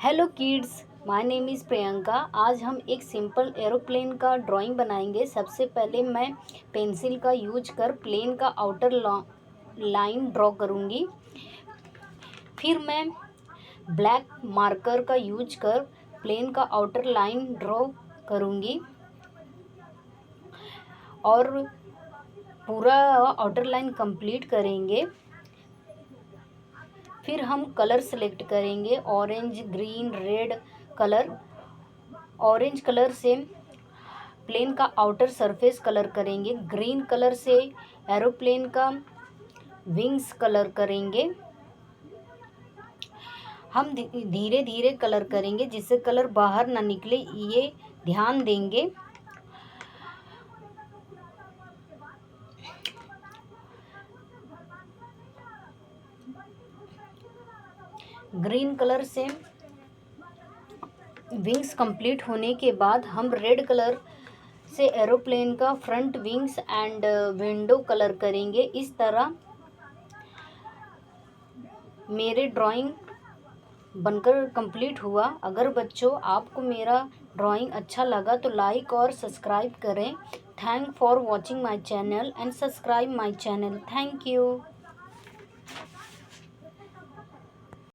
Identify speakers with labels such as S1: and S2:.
S1: Hello kids, my name is Priyanka. आज हम एक सिंपल एरोप्लेन का ड्राइंग बनाएंगे। सबसे पहले मैं पेंसिल का यूज कर प्लेन का आउटर लाइन ड्रॉ करूँगी। फिर मैं ब्लैक मार्कर का यूज कर प्लेन का आउटर लाइन ड्रॉ करूँगी और पूरा आउटर लाइन कंप्लीट करेंगे। फिर हम कलर सेलेक्ट करेंगे, orange, green, red colour. Orange colour से प्लेन का आउटर सरफेस कलर करेंगे। ग्रीन कलर से एरोप्लेन का विंग्स कलर करेंगे। हम धीरे धीरे कलर करेंगे जिससे कलर बाहर ना निकले, ये ध्यान देंगे। ग्रीन कलर से विंग्स कंप्लीट होने के बाद हम रेड कलर से एरोप्लेन का front wings and window colour करेंगे। इस तरह मेरे ड्राइंग बनकर कंप्लीट हुआ। अगर बच्चों आपको मेरा ड्राइंग अच्छा लगा तो लाइक और सब्सक्राइब करें। Thank for watching my channel and subscribe my channel. Thank you.